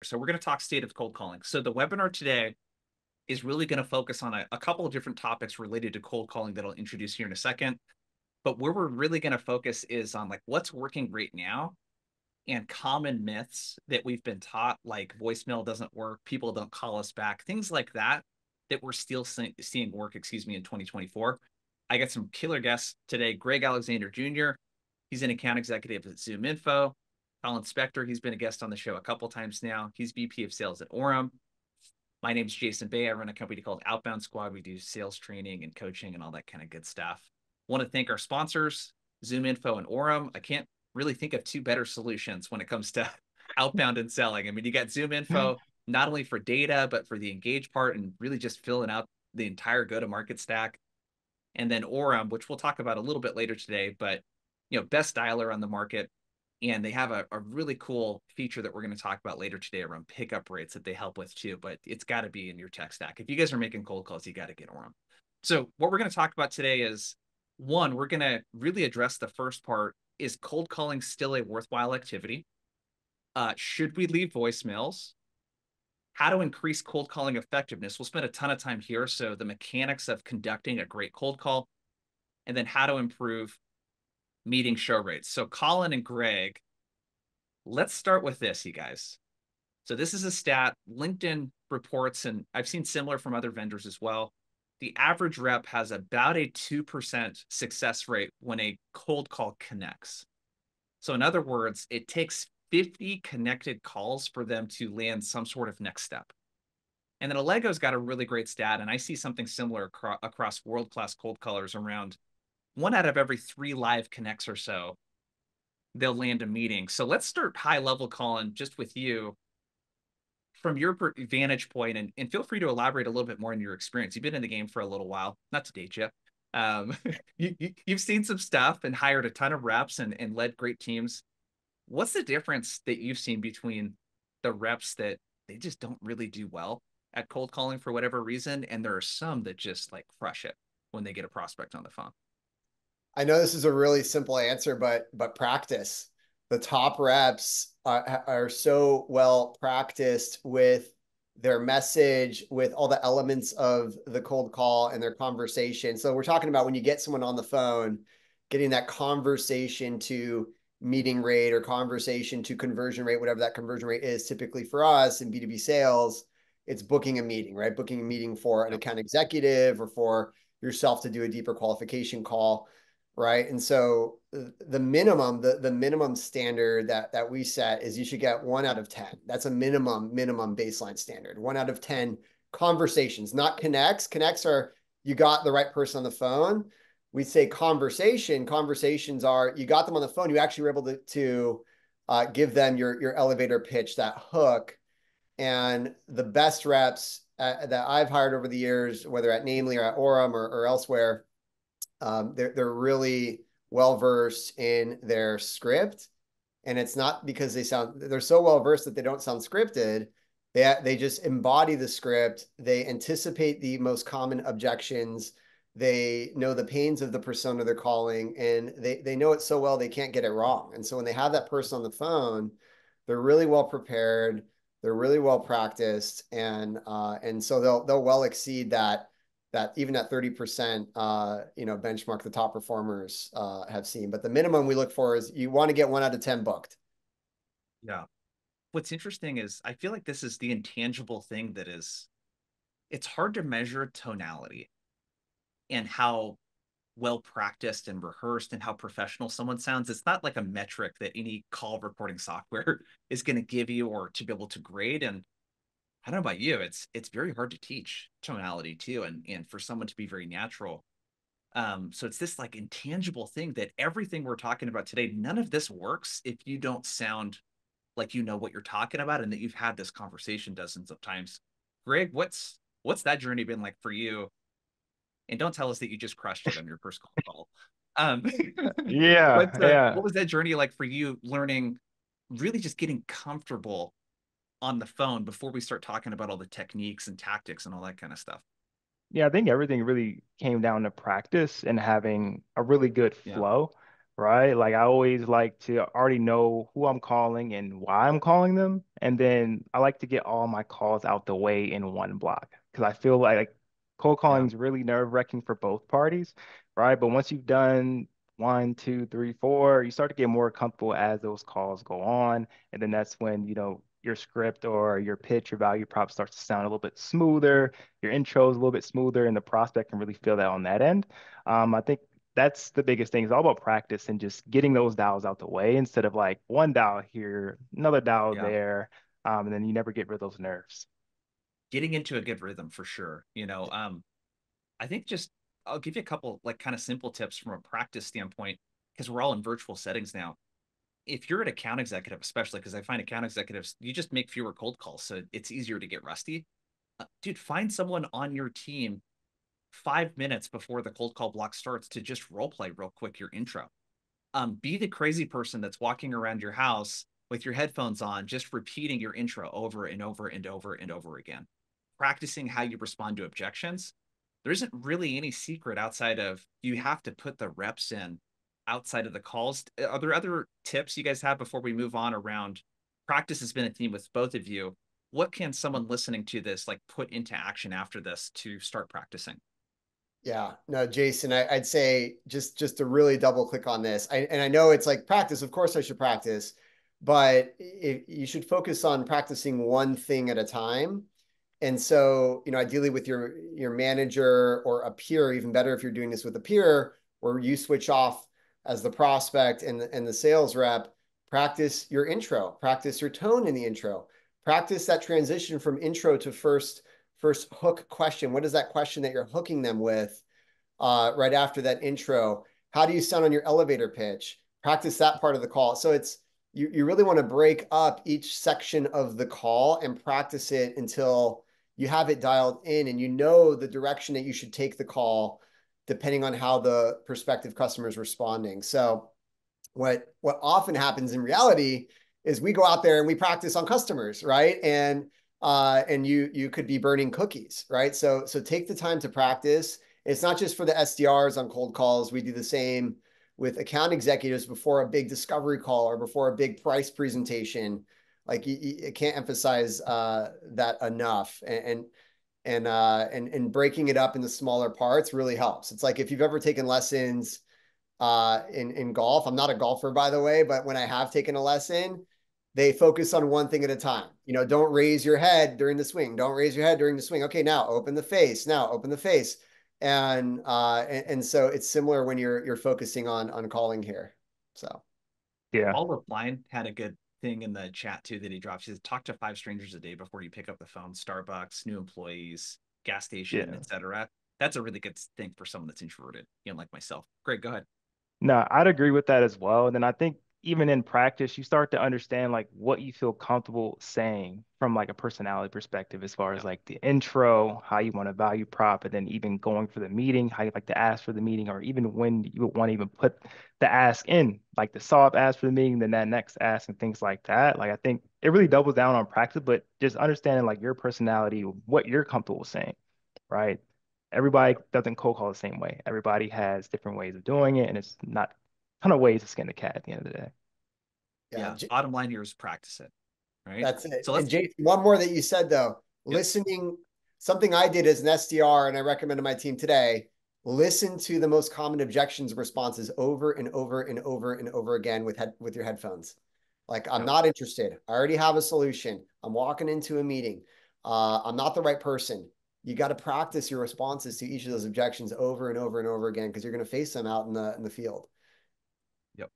So we're going to talk state of cold calling. So the webinar today is really going to focus on a couple of different topics related to cold calling that I'll introduce here in a second. But where we're really going to focus is on like what's working right now and common myths that we've been taught, like voicemail doesn't work, people don't call us back, things like that, that we're still seeing work, excuse me, in 2024. I got some killer guests today. Greg Alexander Jr., he's an account executive at ZoomInfo. Colin Specter, he's been a guest on the show a couple times now. He's VP of Sales at Orum. My name's Jason Bay. I run a company called Outbound Squad. We do sales training and coaching and all that kind of good stuff. Want to thank our sponsors, ZoomInfo and Orum. I can't really think of two better solutions when it comes to outbound and selling. I mean, you got ZoomInfo not only for data, but for the engage part and really just filling out the entire go-to-market stack. And then Orum, which we'll talk about a little bit later today, but best dialer on the market. And they have a really cool feature that we're going to talk about later today around pickup rates that they help with too, but it's got to be in your tech stack. If you guys are making cold calls, you got to get Orum. So what we're going to talk about today is, one, we're going to really address the first part. Is cold calling still a worthwhile activity? Should we leave voicemails? How to increase cold calling effectiveness. We'll spend a ton of time here. So the mechanics of conducting a great cold call, and then how to improve meeting show rates. So Colin and Greg, let's start with this, you guys. So this is a stat LinkedIn reports, and I've seen similar from other vendors as well. The average rep has about a 2% success rate when a cold call connects. So in other words, it takes 50 connected calls for them to land some sort of next step. And then Allego's got a really great stat, and I see something similar across world-class cold callers around 1 out of every 3 live connects or so, they'll land a meeting. So let's start high level, Colin, just with you from your vantage point, and feel free to elaborate a little bit more on your experience. You've been in the game for a little while, not to date you. You've seen some stuff and hired a ton of reps and led great teams. What's the difference that you've seen between the reps that they just don't really do well at cold calling for whatever reason, and there are some that just like crush it when they get a prospect on the phone? I know this is a really simple answer, but practice. The top reps are so well practiced with their message, with all the elements of the cold call and their conversation. So we're talking about when you get someone on the phone, getting that conversation to meeting rate or conversation to conversion rate, whatever that conversion rate is. Typically for us in B2B sales, it's booking a meeting, right? Booking a meeting for an account executive or for yourself to do a deeper qualification call, right? And so the minimum standard that we set is you should get 1 out of 10. That's a minimum baseline standard. 1 out of 10 conversations, not connects. Connects are you got the right person on the phone. We say conversations are you got them on the phone. You actually were able to give them your elevator pitch, that hook. And the best reps that I've hired over the years, whether at Namely or at Orum or elsewhere, they're really well versed in their script, and it's not because they're so well versed that they don't sound scripted. They just embody the script. They anticipate the most common objections. They know the pains of the persona they're calling, and they know it so well they can't get it wrong. And so when they have that person on the phone, they're really well prepared. They're really well practiced, and so they'll well exceed that even at 30%, benchmark the top performers have seen. But the minimum we look for is you want to get 1 out of 10 booked. Yeah. What's interesting is I feel like this is the intangible thing that it's hard to measure tonality and how well practiced and rehearsed and how professional someone sounds. It's not like a metric that any call recording software is going to give you or to be able to grade. And I don't know about you, it's very hard to teach tonality too, and for someone to be very natural. So it's this like intangible thing that everything we're talking about today, none of this works if you don't sound like you know what you're talking about and that you've had this conversation dozens of times. Greg, what's that journey been like for you? And don't tell us that you just crushed it on your first call. Um, Yeah, what yeah. was that journey like for you, learning, really just getting comfortable on the phone before we start talking about all the techniques and tactics and all that kind of stuff? Yeah, I think everything really came down to practice and having a really good Yeah. flow. right? Like I always like to already know who I'm calling and why I'm calling them. And then I like to get all my calls out the way in one block because I feel like cold calling Yeah. is really nerve-wracking for both parties, right? But once you've done one, two, three, four, you start to get more comfortable as those calls go on. And then that's when, your script or your pitch, your value prop starts to sound a little bit smoother, your intro is a little bit smoother, and the prospect can really feel that on that end. I think that's the biggest thing. It's all about practice and just getting those dials out the way instead of like one dial here, another dial Yeah. there, and then you never get rid of those nerves. Getting into a good rhythm for sure. I think just I'll give you a couple like kind of simple tips from a practice standpoint because we're all in virtual settings now. If you're an account executive, especially because I find account executives, you just make fewer cold calls, so it's easier to get rusty. Dude, find someone on your team 5 minutes before the cold call block starts to just role play real quick your intro. Be the crazy person that's walking around your house with your headphones on, just repeating your intro over and over and over and over again, practicing how you respond to objections. There isn't really any secret outside of you have to put the reps in outside of the calls. Are there other tips you guys have before we move on around practice has been a theme with both of you? What can someone listening to this like put into action after this to start practicing? Yeah, no, Jason, I'd say just to really double click on this. And I know it's like practice. Of course, I should practice, but you should focus on practicing one thing at a time. And so, ideally with your manager or a peer, even better if you're doing this with a peer, where you switch off as the prospect and the sales rep, practice your intro, practice your tone in the intro, practice that transition from intro to first hook question. What is that question that you're hooking them with right after that intro? How do you sound on your elevator pitch? Practice that part of the call. So you really want to break up each section of the call and practice it until you have it dialed in and you know the direction that you should take the call depending on how the prospective customer is responding. So what often happens in reality is we go out there and we practice on customers, right? And you could be burning cookies, right? So take the time to practice. It's not just for the SDRs on cold calls. We do the same with account executives before a big discovery call or before a big price presentation. Like you can't emphasize that enough. And breaking it up into smaller parts really helps. It's like if you've ever taken lessons in golf. I'm not a golfer, by the way, but when I have taken a lesson, they focus on one thing at a time. Don't raise your head during the swing. Don't raise your head during the swing. Okay, now open the face. Now open the face. And so it's similar when you're focusing on calling here. So Yeah, Oliver Blind had a good thing in the chat too that he dropped. He said, talk to 5 strangers a day before you pick up the phone. Starbucks, new employees, gas station, yeah. etc. That's a really good thing for someone that's introverted, like myself. Great, go ahead. No, I'd agree with that as well. And then I think even in practice, you start to understand like what you feel comfortable saying from like a personality perspective, as far as Yeah, like the intro, how you want to value prop, and then even going for the meeting, how you like to ask for the meeting, or even when you would want to even put the ask in, like the soft ask for the meeting, then that next ask and things like that. Like I think it really doubles down on practice, but just understanding like your personality, what you're comfortable saying, right? Everybody doesn't cold call the same way. Everybody has different ways of doing it, and it's not a ton of ways to skin the cat at the end of the day. yeah, yeah. Bottom line here is practice it, right? that's it. So And let's. Jason, one more that you said though, Yep. listening, something I did as an SDR and I recommend to my team today, listen to the most common objections responses over and over and over and over again with your headphones. Like, I'm Yep. not interested. I already have a solution. I'm walking into a meeting. I'm not the right person. You got to practice your responses to each of those objections over and over and over again because you're going to face them out in the field. Yep.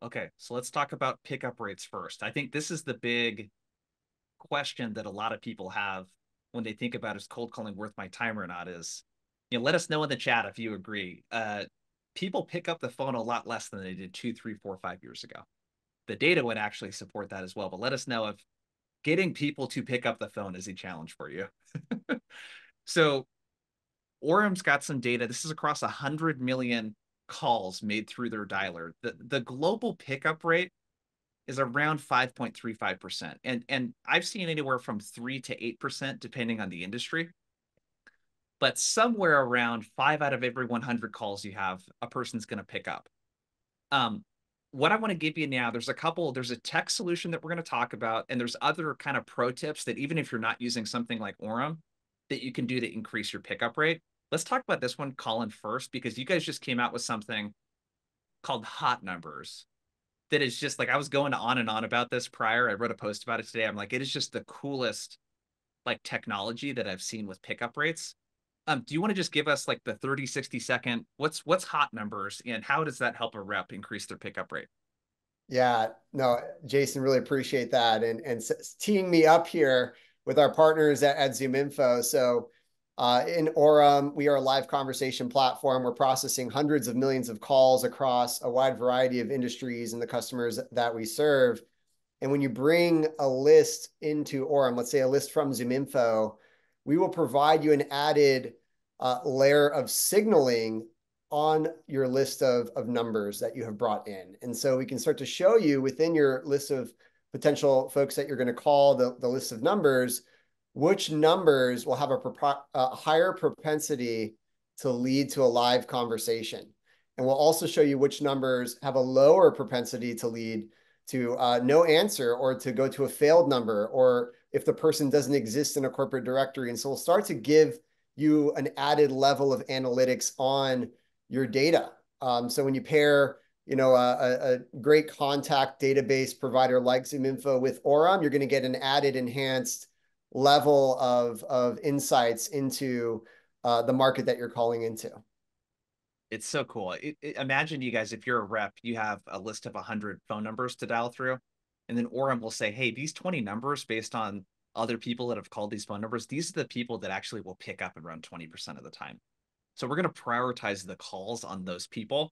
Okay, so let's talk about pickup rates first. I think this is the big question that a lot of people have when they think about is cold calling worth my time or not is, let us know in the chat if you agree. People pick up the phone a lot less than they did 2, 3, 4, 5 years ago. The data would actually support that as well, but let us know if getting people to pick up the phone is a challenge for you. So Orum's got some data. This is across 100 million calls made through their dialer. The global pickup rate is around 5.35%. And I've seen anywhere from 3 to 8% depending on the industry. But somewhere around 5 out of every 100 calls you have, a person's going to pick up. What I want to give you now, there's a tech solution that we're going to talk about, and there's other kind of pro tips that even if you're not using something like Orum, that you can do to increase your pickup rate. Let's talk about this one, Colin, first, because you guys just came out with something called hot numbers that is just like, I was going on and on about this prior. I wrote a post about it today. I'm like, it is just the coolest like technology that I've seen with pickup rates. Do you want to just give us like the 30, 60-second, what's hot numbers and how does that help a rep increase their pickup rate? Yeah, no, Jason, really appreciate that. And teeing me up here with our partners at ZoomInfo. So in Orum, we are a live conversation platform. We're processing hundreds of millions of calls across a wide variety of industries and the customers that we serve. And when you bring a list into Orum, let's say a list from ZoomInfo, we will provide you an added layer of signaling on your list of numbers that you have brought in. And so we can start to show you within your list of potential folks that you're going to call the list of numbers, which numbers will have a higher propensity to lead to a live conversation. And we'll also show you which numbers have a lower propensity to lead to no answer or to go to a failed number, or if the person doesn't exist in a corporate directory. And so we'll start to give you an added level of analytics on your data. So when you pair, a great contact database provider like ZoomInfo with Orum, you're going to get an added enhanced level of insights into the market that you're calling into. It's so cool. Imagine you guys, if you're a rep, you have a list of 100 phone numbers to dial through. And then Orum will say, hey, these 20 numbers based on other people that have called these phone numbers, these are the people that actually will pick up around 20% of the time. So we're going to prioritize the calls on those people.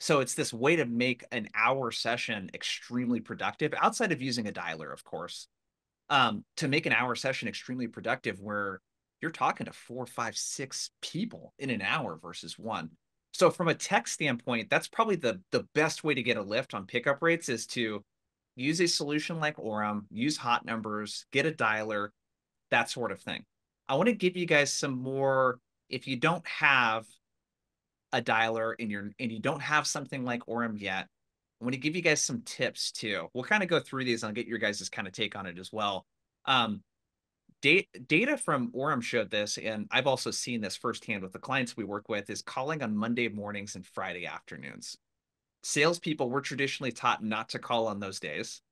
So it's this way to make an hour session extremely productive outside of using a dialer, of course, to make an hour session extremely productive where you're talking to 4, 5, 6 people in an hour versus one. So from a tech standpoint, that's probably the best way to get a lift on pickup rates is to use a solution like Orum, use hot numbers, get a dialer, that sort of thing. I want to give you guys some more, if you don't have a dialer and you don't have something like Orum yet, I want to give you guys some tips too. We'll kind of go through these and I'll get your guys' kind of take on it as well. Data from Orum showed this, and I've also seen this firsthand with the clients we work with, is calling on Monday mornings and Friday afternoons. Salespeople were traditionally taught not to call on those days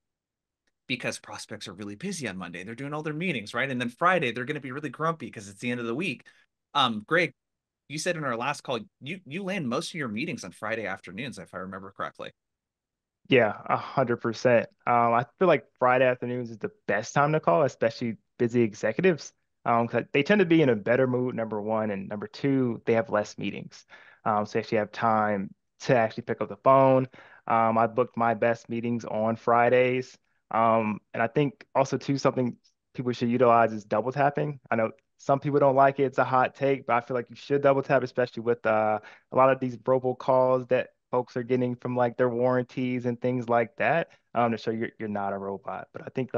because prospects are really busy on Monday. They're doing all their meetings, right? And then Friday, they're going to be really grumpy because it's the end of the week. Greg, you said in our last call, you land most of your meetings on Friday afternoons, if I remember correctly. Yeah, 100%. I feel like Friday afternoons is the best time to call, especially busy executives. 'Cause they tend to be in a better mood, number one, and number two, they have less meetings. So they actually have time to actually pick up the phone. I booked my best meetings on Fridays. And I think also too, something people should utilize is double tapping. I know some people don't like it. It's a hot take, but I feel like you should double tap, especially with a lot of these robocalls that folks are getting from like their warranties and things like that, to show you're not a robot. But I think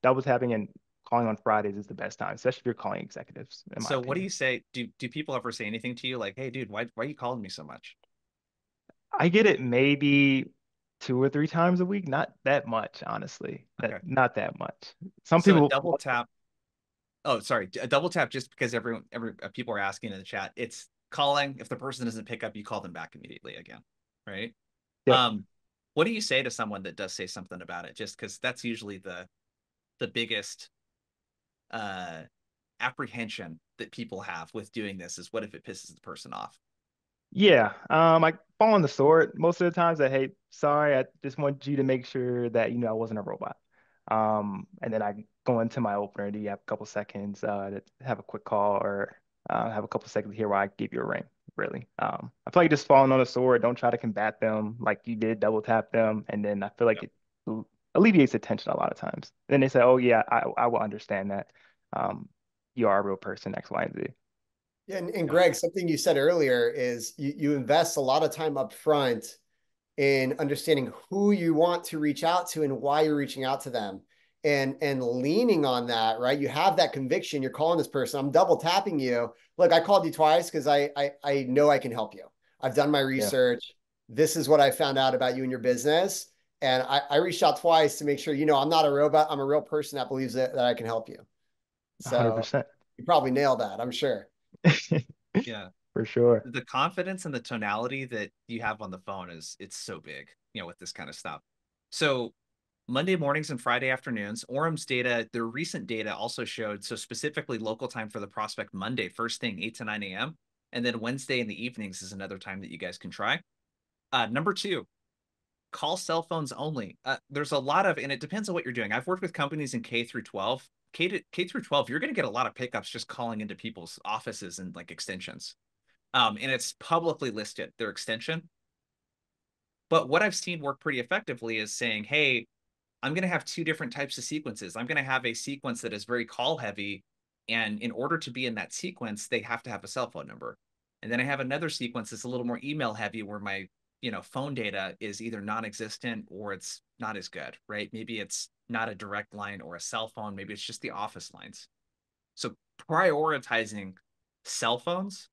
double tapping and calling on Fridays is the best time, especially if you're calling executives, in my So what do opinion. you say? Do people ever say anything to you like, hey, dude, why are you calling me so much? I get it maybe 2 or 3 times a week, not that much, honestly. Okay. Not that much. Some So a people, double tap. Oh, sorry. A double tap just because every people are asking in the chat. It's calling. If the person doesn't pick up, you call them back immediately again. Right? yep. Um, what do you say to someone that does say something about it? Just because that's usually the biggest uh apprehension that people have with doing this is what if it pisses the person off? Yeah, I fall on the sword most of the times. I hate, sorry, I just want you to make sure that I wasn't a robot. And then I go into my opener. Do you have a couple seconds to have a quick call, or have a couple seconds here while I give you a ring? Really, I feel like just falling on the sword. Don't try to combat them like you did. Double tap them, and then I feel like Yep. it alleviates the tension a lot of times. Then they say, "Oh yeah, I will understand that. Um, you are a real person, X, Y, and Z." Yeah, and Got it. Greg, something you said earlier is you invest a lot of time up front in understanding who you want to reach out to and why you're reaching out to them. And leaning on that, right? You have that conviction, you're calling this person. I'm double tapping you. Look, I called you twice because I know I can help you. I've done my Yeah. research. this is what I found out about you and your business. And I reached out twice to make sure, I'm not a robot. I'm a real person that believes that I can help you. So 100%. you probably nailed that, I'm sure. Yeah. For sure. The confidence and the tonality that you have on the phone it's so big, with this kind of stuff. So Monday mornings and Friday afternoons, Orum's data, their recent data also showed, so specifically local time for the prospect Monday, first thing, 8 to 9 a.m. And then Wednesday in the evenings is another time that you guys can try. Number two, call cell phones only. There's a lot of, and it depends on what you're doing. I've worked with companies in K through 12. K through 12, you're going to get a lot of pickups just calling into people's offices and like extensions. And it's publicly listed, their extension. But what I've seen work pretty effectively is saying, hey, I'm going to have two different types of sequences. I'm going to have a sequence that is very call heavy. And in order to be in that sequence, they have to have a cell phone number. And then I have another sequence that's a little more email heavy where my, phone data is either non-existent or it's not as good, right? Maybe it's not a direct line or a cell phone. Maybe it's just the office lines. So prioritizing cell phones,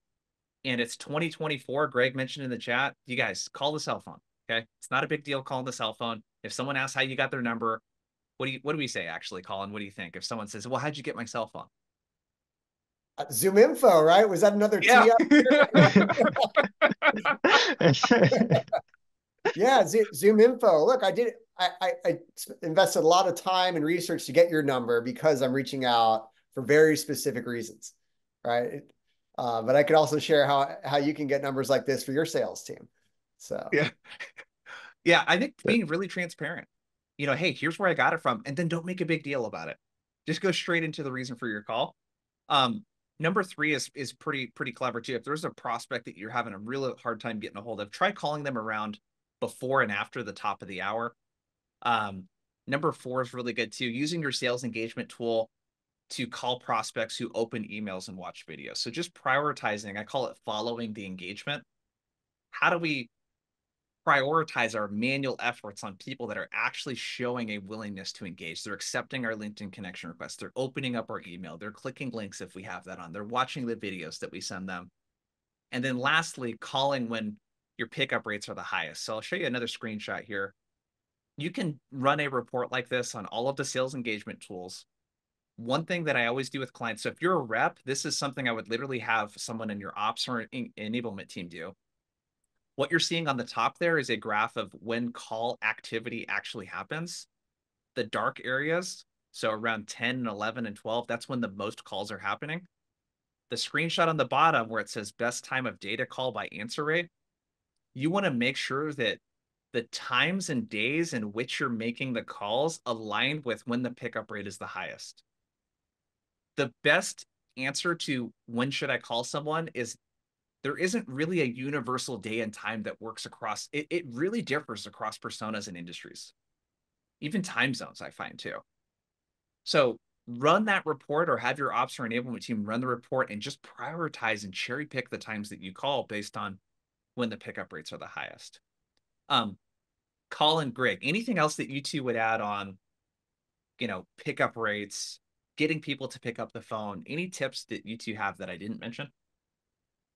and it's 2024. Greg mentioned in the chat, you guys call the cell phone. Okay. It's not a big deal calling the cell phone. If someone asks how you got their number, what do we say actually, Colin? What do you think? If someone says, well, how'd you get my cell phone? ZoomInfo, right? Was that another Yeah. T? Yeah, ZoomInfo. Look, I invested a lot of time and research to get your number because I'm reaching out for very specific reasons, right? But I could also share how you can get numbers like this for your sales team. So Yeah. Yeah. I think being really transparent, hey, here's where I got it from. And then don't make a big deal about it. Just go straight into the reason for your call. Number three is pretty clever too. If there's a prospect that you're having a real hard time getting a hold of, try calling them around before and after the top of the hour. Number four is really good too. Using your sales engagement tool to call prospects who open emails and watch videos. So just prioritizing, I call it following the engagement. How do we prioritize our manual efforts on people that are actually showing a willingness to engage? They're accepting our LinkedIn connection requests. They're opening up our email. They're clicking links if we have that on. They're watching the videos that we send them. And then lastly, calling when your pickup rates are the highest. So I'll show you another screenshot here. You can run a report like this on all of the sales engagement tools. One thing that I always do with clients, so if you're a rep, this is something I would literally have someone in your ops or enablement team do. What you're seeing on the top there is a graph of when call activity actually happens. The dark areas, so around 10 and 11 and 12, that's when the most calls are happening. The screenshot on the bottom where it says best time of data call by answer rate, you want to make sure that the times and days in which you're making the calls align with when the pickup rate is the highest. The best answer to when should I call someone is there isn't really a universal day and time that works across it. It really differs across personas and industries, even time zones, I find too. So run that report or have your ops or enablement team run the report and just prioritize and cherry pick the times that you call based on when the pickup rates are the highest. Colin, Greg, anything else that you two would add on, pickup rates, getting people to pick up the phone? Any tips that you two have that I didn't mention?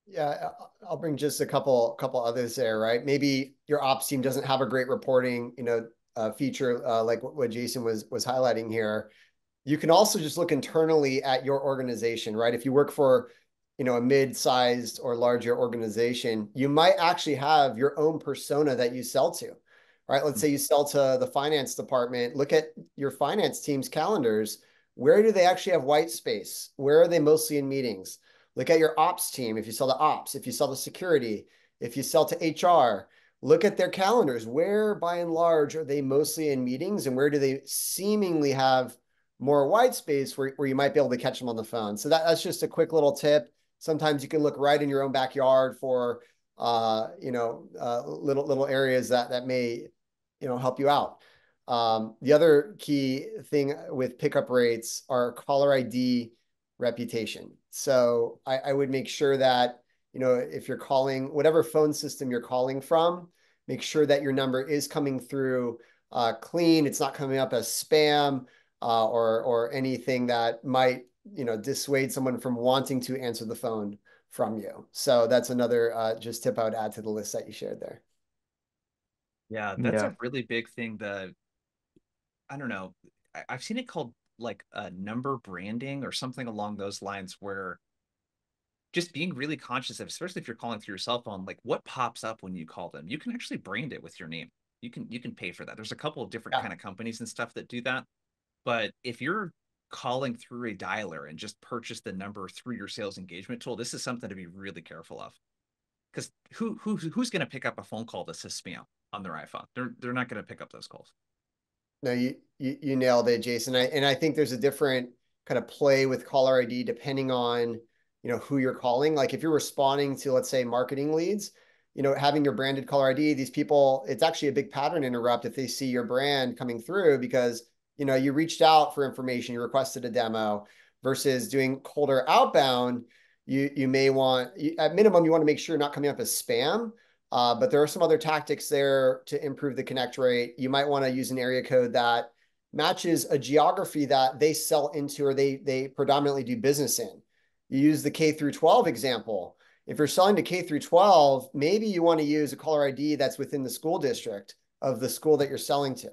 yeah, I'll bring just a couple others there, right? Maybe your ops team doesn't have a great reporting, feature like what Jason was highlighting here. You can also just look internally at your organization, right? If you work for, a mid-sized or larger organization, you might actually have your own persona that you sell to, right? Let's say you sell to the finance department. Look at your finance team's calendars. Where do they actually have white space? Where are they mostly in meetings? Look at your ops team. If you sell to ops, if you sell to security, if you sell to HR, look at their calendars. Where by and large are they mostly in meetings, and where do they seemingly have more white space where you might be able to catch them on the phone? So that's just a quick little tip. Sometimes you can look right in your own backyard for little areas that may help you out. The other key thing with pickup rates are caller ID reputation. So I would make sure that, if you're calling whatever phone system you're calling from, make sure that your number is coming through clean. It's not coming up as spam or anything that might, dissuade someone from wanting to answer the phone from you. So that's another just tip I would add to the list that you shared there. Yeah, that's Yeah. a really big thing. I don't know, I've seen it called like number branding or something along those lines, where just being really conscious of, especially if you're calling through your cell phone, like what pops up when you call them. You can actually brand it with your name. You can pay for that. There's a couple of different Yeah. kind of companies and stuff that do that. But if you're calling through a dialer and just purchase the number through your sales engagement tool, this is something to be really careful of. Because who's going to pick up a phone call that says spam on their iPhone? They're not going to pick up those calls. No, you nailed it, Jason. And I think there's a different kind of play with caller ID depending on, who you're calling. Like if you're responding to, let's say, marketing leads, having your branded caller ID, these people, it's actually a big pattern interrupt if they see your brand coming through because, you reached out for information, you requested a demo versus doing colder outbound. You may want, at minimum, you want to make sure you're not coming up as spam. But there are some other tactics there to improve the connect rate. You might want to use an area code that matches a geography that they sell into or they predominantly do business in. You use the K through 12 example. If you're selling to K through 12, maybe you want to use a caller ID that's within the school district of the school that you're selling to.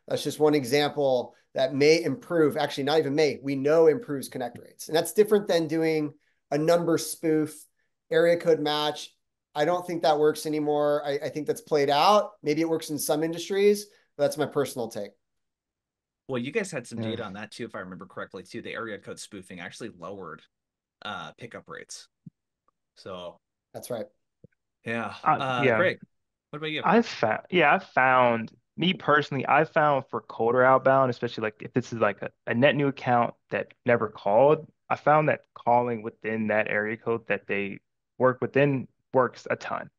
That's just one example that may improve, actually not even may, we know improves connect rates. And that's different than doing a number spoof, area code match. I don't think that works anymore. I think that's played out. Maybe it works in some industries, but that's my personal take. Well, you guys had some Yeah. data on that too, if I remember correctly, too. The area code spoofing actually lowered pickup rates. So That's right. yeah, Yeah. Greg, what about you? I found me personally, I found for colder outbound, especially like if this is like a net new account that never called, I found that calling within that area code that they work within works a ton.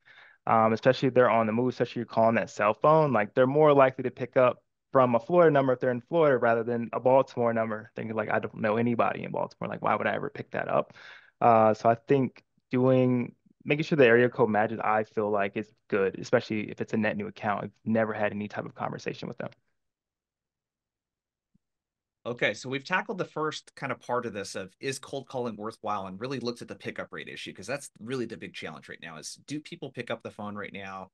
Especially if they're on the move, especially if you're calling that cell phone, like they're more likely to pick up from a Florida number if they're in Florida rather than a Baltimore number. Thinking like I don't know anybody in Baltimore, like why would I ever pick that up? So I think doing making sure the area code matches, I feel like is good, especially if it's a net new account. I've never had any type of conversation with them. Okay, so we've tackled the first kind of part of this of is cold calling worthwhile, and really looked at the pickup rate issue, because that's really the big challenge right now is, do people pick up the phone right now?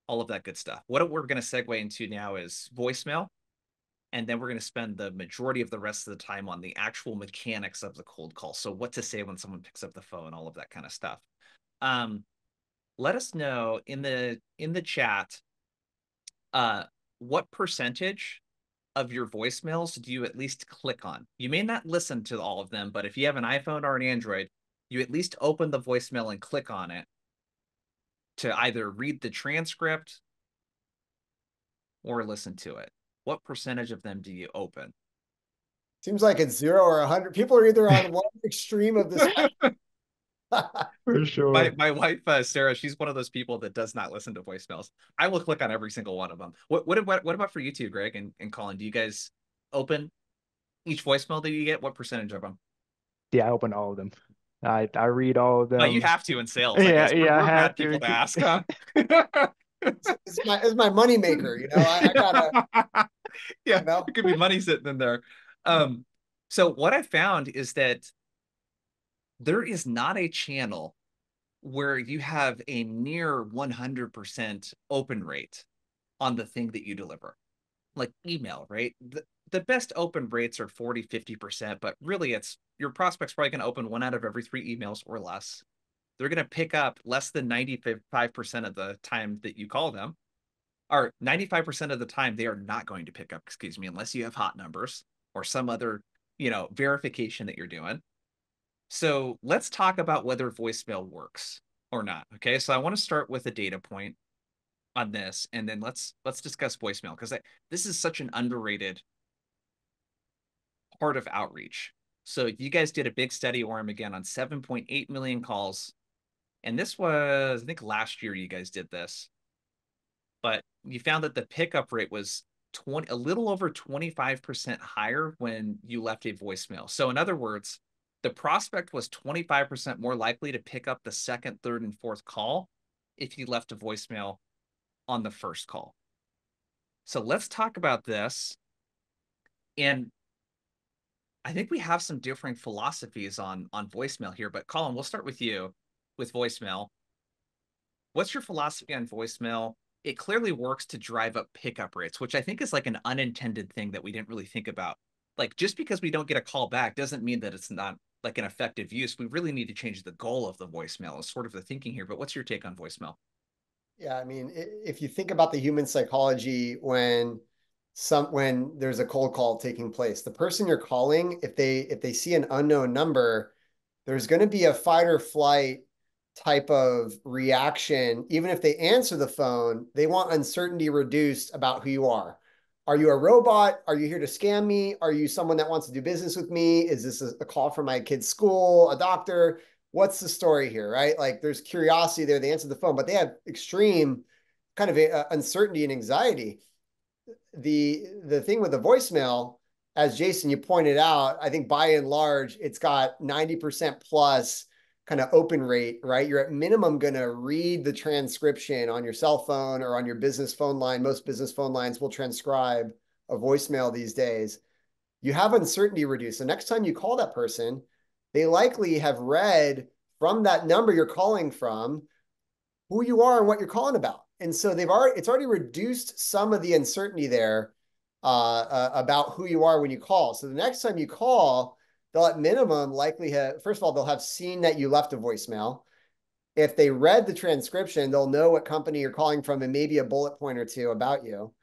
All of that good stuff. What we're going to segue into now is voicemail, and then we're going to spend the majority of the rest of the time on the actual mechanics of the cold call. So what to say when someone picks up the phone, all of that kind of stuff. Um, Let us know in the chat uh what percentage of your voicemails do you at least click on? You may not listen to all of them, but if you have an iPhone or an Android, you at least open the voicemail and click on it to either read the transcript or listen to it. What percentage of them do you open? Seems like it's 0 or 100. People are either on one extreme of the spectrum. For sure. My wife Sarah, she's one of those people that does not listen to voicemails. I will click on every single one of them. What about for you two, Greg and Colin? Do you guys open each voicemail that you get? What percentage of them? Yeah, I open all of them. I read all of Well, you them. have to in sales, I Yeah, guess. We're, yeah, I we're have bad to. people to ask, huh? It's my money maker. I gotta, Yeah, you know, it could be money sitting in there. Um, so what I found is that there is not a channel where you have a near 100% open rate on the thing that you deliver. Like email, right? The best open rates are 40, 50%, but really it's your prospect's probably going to open one out of every three emails or less. They're going to pick up less than 95% of the time that you call them, or 95% of the time they are not going to pick up, excuse me, unless you have hot numbers or some other, verification that you're doing. So let's talk about whether voicemail works or not. Okay. So I want to start with a data point on this, and then let's discuss voicemail, because this is such an underrated part of outreach. So you guys did a big study, Orum, again on 7.8 million calls, and this was, I think, last year you guys did this, but you found that the pickup rate was a little over 25% higher when you left a voicemail. So in other words, the prospect was 25% more likely to pick up the second, third, and fourth call if you left a voicemail on the first call. So let's talk about this. And I think we have some differing philosophies on voicemail here, but Colin, we'll start with you with voicemail. What's your philosophy on voicemail? it clearly works to drive up pickup rates, which I think is like an unintended thing that we didn't really think about. Like just because we don't get a call back doesn't mean that it's not like an effective use. We really need to change the goal of the voicemail is sort of the thinking here. But what's your take on voicemail? Yeah, I mean, if you think about the human psychology when there's a cold call taking place, the person you're calling, if they see an unknown number, there's going to be a fight or flight type of reaction. Even if they answer the phone, they want uncertainty reduced about who you are. Are you a robot? Are you here to scam me? Are you someone that wants to do business with me? Is this a call from my kid's school, a doctor? What's the story here, right? Like there's curiosity there. They answer the phone, but they have extreme kind of uncertainty and anxiety. The thing with the voicemail, as Jason, you pointed out, I think by and large, it's got 90% plus kind of open rate, right? You're at minimum going to read the transcription on your cell phone or on your business phone line. Most business phone lines will transcribe a voicemail these days. You have uncertainty reduced. The next time you call that person, they likely have read from that number you're calling from who you are and what you're calling about. And so it's already reduced some of the uncertainty there about who you are when you call. So the next time you call, they'll at minimum likely have, first of all, they'll have seen that you left a voicemail. If they read the transcription, they'll know what company you're calling from and maybe a bullet point or two about you.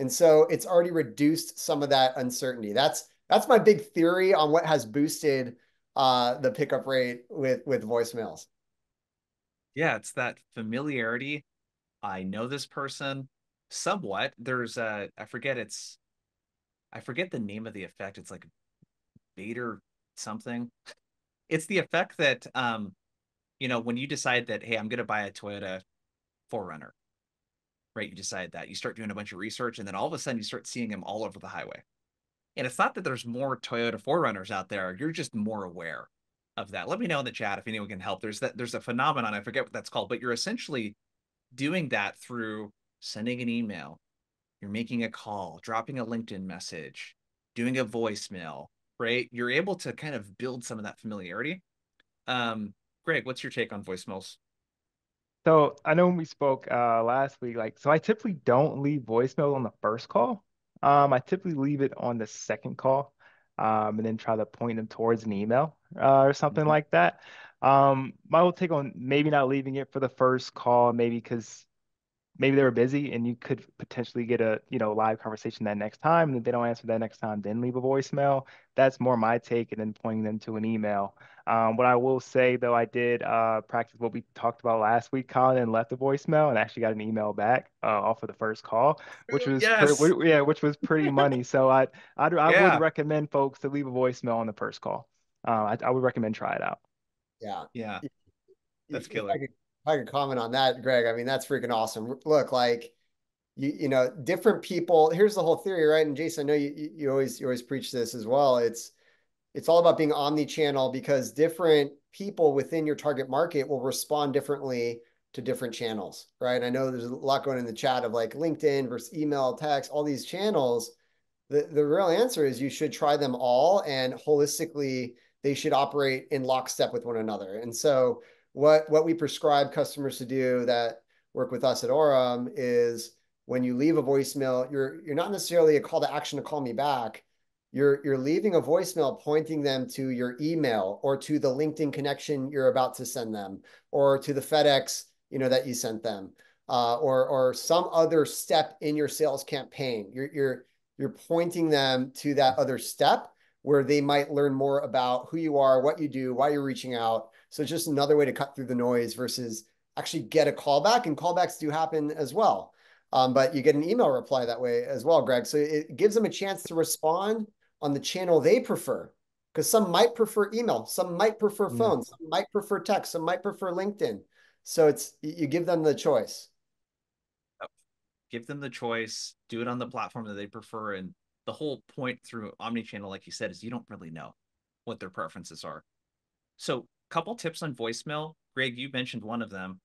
And so it's already reduced some of that uncertainty. That's my big theory on what has boosted the pickup rate with voicemails. Yeah, it's that familiarity. I know this person somewhat. There's a I forget the name of the effect. It's like Vader something. It's the effect that when you decide that, hey, I'm gonna buy a Toyota 4Runner, right? You decide that. You start doing a bunch of research, and then all of a sudden you start seeing them all over the highway. And it's not that there's more Toyota 4Runners out there, you're just more aware of that. Let me know in the chat if anyone can help. There's a phenomenon, I forget what that's called, but you're essentially doing that through sending an email, you're making a call, dropping a LinkedIn message, doing a voicemail, right? You're able to kind of build some of that familiarity. Greg, what's your take on voicemails? So I know when we spoke last week, like, so I typically don't leave voicemail on the first call. I typically leave it on the second call, and then try to point them towards an email or something Mhm. like that. My whole take on maybe not leaving it for the first call, maybe because maybe they were busy and you could potentially get a live conversation that next time, and if they don't answer that next time, then leave a voicemail. That's more my take, and then pointing them to an email. What I will say though, I did practice what we talked about last week, Colin, and left a voicemail and actually got an email back off of the first call, which was Yes. yeah, which was pretty money. So I would Yeah. recommend folks to leave a voicemail on the first call. I would recommend try it out. Yeah. Yeah. That's If killer. I could comment on that, Greg, I mean, that's freaking awesome. Look, like different people, here's the whole theory, right? And Jason, I know you always preach this as well. It's all about being omni-channel because different people within your target market will respond differently to different channels, right? I know there's a lot going in the chat of like LinkedIn versus email, text, all these channels. The real answer is you should try them all, and holistically they should operate in lockstep with one another. And so what we prescribe customers to do that work with us at Orum is when you leave a voicemail, you're not necessarily a call to action to call me back. You're leaving a voicemail pointing them to your email or to the LinkedIn connection you're about to send them, or to the FedEx that you sent them, or some other step in your sales campaign. You're pointing them to that other step where they might learn more about who you are, what you do, why you're reaching out. So it's just another way to cut through the noise versus actually get a callback, and callbacks do happen as well. But you get an email reply that way as well, Greg. So it gives them a chance to respond on the channel they prefer. Because some might prefer email, some might prefer Yeah. phone, some might prefer text, some might prefer LinkedIn. So you give them the choice. Give them the choice, do it on the platform that they prefer. And the whole point through omni-channel, like you said, is you don't really know what their preferences are. So, couple tips on voicemail. Greg, you mentioned one of them.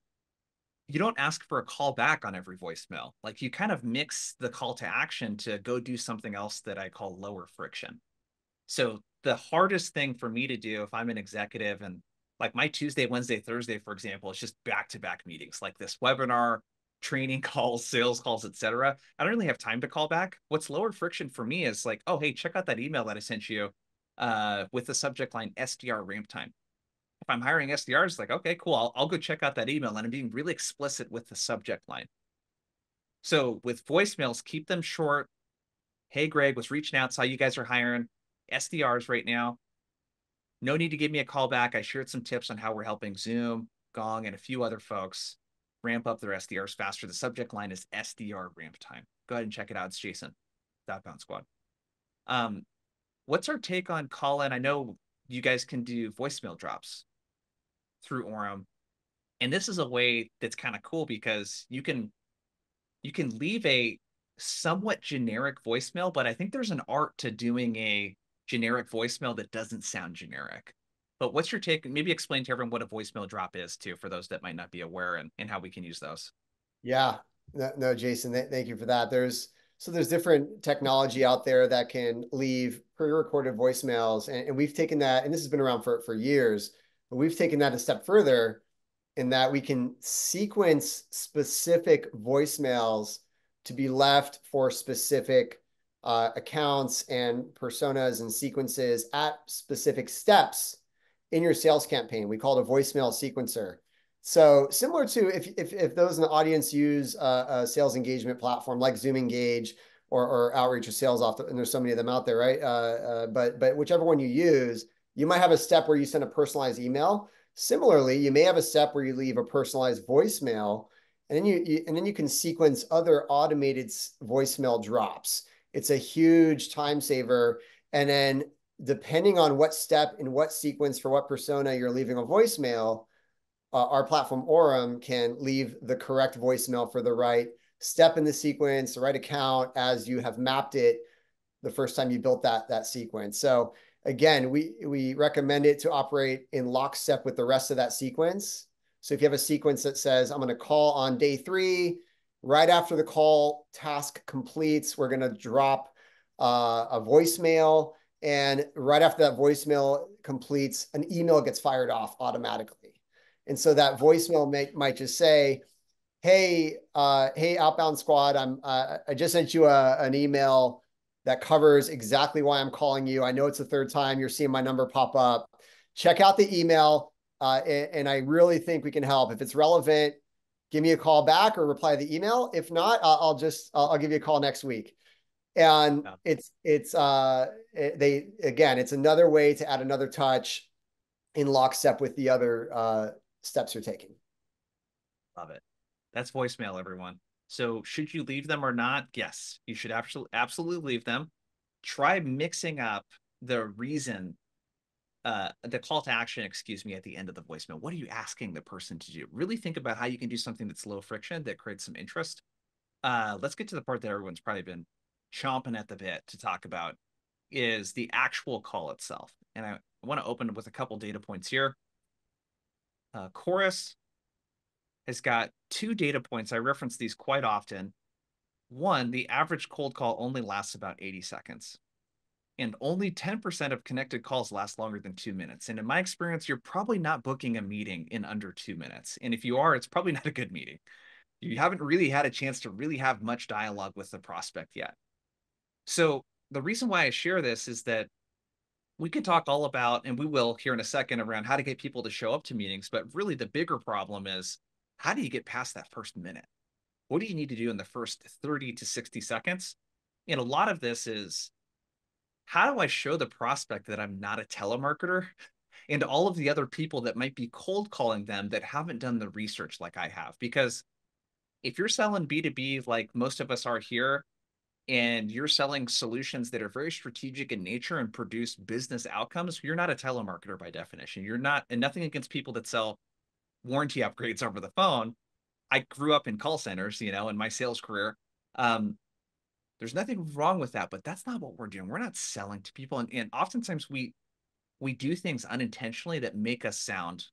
You don't ask for a call back on every voicemail. Like you kind of mix the call to action to go do something else that I call lower friction. So the hardest thing for me to do if I'm an executive and like my Tuesday, Wednesday, Thursday, for example, is just back-to-back meetings like this webinar. training calls, sales calls, etc. I don't really have time to call back. What's lower friction for me is like, oh, hey, check out that email that I sent you with the subject line SDR ramp time. If I'm hiring SDRs, like, okay, cool, I'll go check out that email, and I'm being really explicit with the subject line. So with voicemails, keep them short. Hey, Greg, was reaching out, saw you guys are hiring SDRs right now. No need to give me a call back. I shared some tips on how we're helping Zoom, Gong, and a few other folks ramp up their SDRs faster. The subject line is SDR ramp time. Go ahead and check it out. It's Jason, Outbound Squad. What's our take on Colin? I know you guys can do voicemail drops through Orum, and this is a way that's kind of cool because you can leave a somewhat generic voicemail, but I think there's an art to doing a generic voicemail that doesn't sound generic. But what's your take? Maybe explain to everyone what a voicemail drop is too, for those that might not be aware, and how we can use those. Yeah, no, Jason, thank you for that. There's different technology out there that can leave pre-recorded voicemails, and we've taken that, and this has been around for years, but we've taken that a step further in that we can sequence specific voicemails to be left for specific accounts and personas and sequences at specific steps in your sales campaign. We call it a voicemail sequencer. So similar to if those in the audience use a sales engagement platform like Zoom Engage or Outreach or Sales Off, and there's so many of them out there, right? But whichever one you use, you might have a step where you send a personalized email. Similarly, you may have a step where you leave a personalized voicemail, and then you can sequence other automated voicemail drops. It's a huge time saver. And then depending on what step in what sequence for what persona you're leaving a voicemail, our platform Orum can leave the correct voicemail for the right step in the sequence, the right account as you have mapped it the first time you built that sequence. So again, we recommend it to operate in lockstep with the rest of that sequence. So if you have a sequence that says, I'm going to call on day 3, right after the call task completes, we're going to drop a voicemail. And right after that voicemail completes, an email gets fired off automatically. And so that voicemail might just say, hey, Outbound Squad, I just sent you an email that covers exactly why I'm calling you. I know it's the 3rd time you're seeing my number pop up. Check out the email, and I really think we can help. If it's relevant, give me a call back or reply to the email. If not, I'll give you a call next week. And it's another way to add another touch in lockstep with the other steps you're taking. Love it. That's voicemail, everyone. So should you leave them or not? Yes, you should absolutely leave them. Try mixing up the reason, the call to action, excuse me, at the end of the voicemail. What are you asking the person to do? Really think about how you can do something that's low friction, that creates some interest. Let's get to the part that everyone's probably been chomping at the bit to talk about, is the actual call itself. And I want to open with a couple data points here. Chorus has got 2 data points. I reference these quite often. One, the average cold call only lasts about 80 seconds. And only 10% of connected calls last longer than 2 minutes. And in my experience, you're probably not booking a meeting in under 2 minutes. And if you are, it's probably not a good meeting. You haven't really had a chance to really have much dialogue with the prospect yet. So the reason why I share this is that we could talk all about, and we will here in a second, around how to get people to show up to meetings. But really the bigger problem is, how do you get past that first minute? What do you need to do in the first 30 to 60 seconds? And a lot of this is, how do I show the prospect that I'm not a telemarketer, and all of the other people that might be cold calling them that haven't done the research like I have? Because if you're selling B2B like most of us are here, and you're selling solutions that are very strategic in nature and produce business outcomes, you're not a telemarketer by definition. You're not, and nothing against people that sell warranty upgrades over the phone. I grew up in call centers, in my sales career. There's nothing wrong with that, but that's not what we're doing. We're not selling to people. And oftentimes we do things unintentionally that make us sound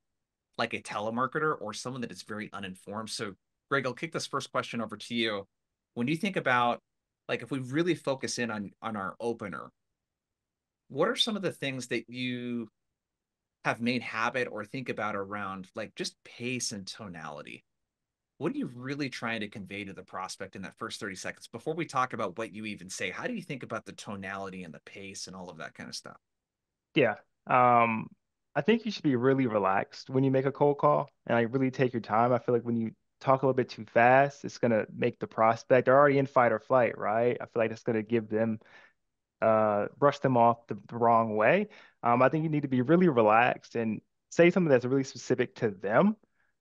like a telemarketer or someone that is very uninformed. So Greg, I'll kick this first question over to you. When you think about, like, if we really focus in on our opener, what are some of the things that you have made habit or think about around, like, just pace and tonality? what are you really trying to convey to the prospect in that first 30 seconds before we talk about what you even say? How do you think about the tonality and the pace and all of that kind of stuff? Yeah. Um, I think you should be really relaxed when you make a cold call and like really take your time. I feel like when you talk a little bit too fast, it's gonna make the prospect, they're already in fight or flight, right? I feel like it's gonna give them brush them off the wrong way. I think you need to be really relaxed and say something that's really specific to them.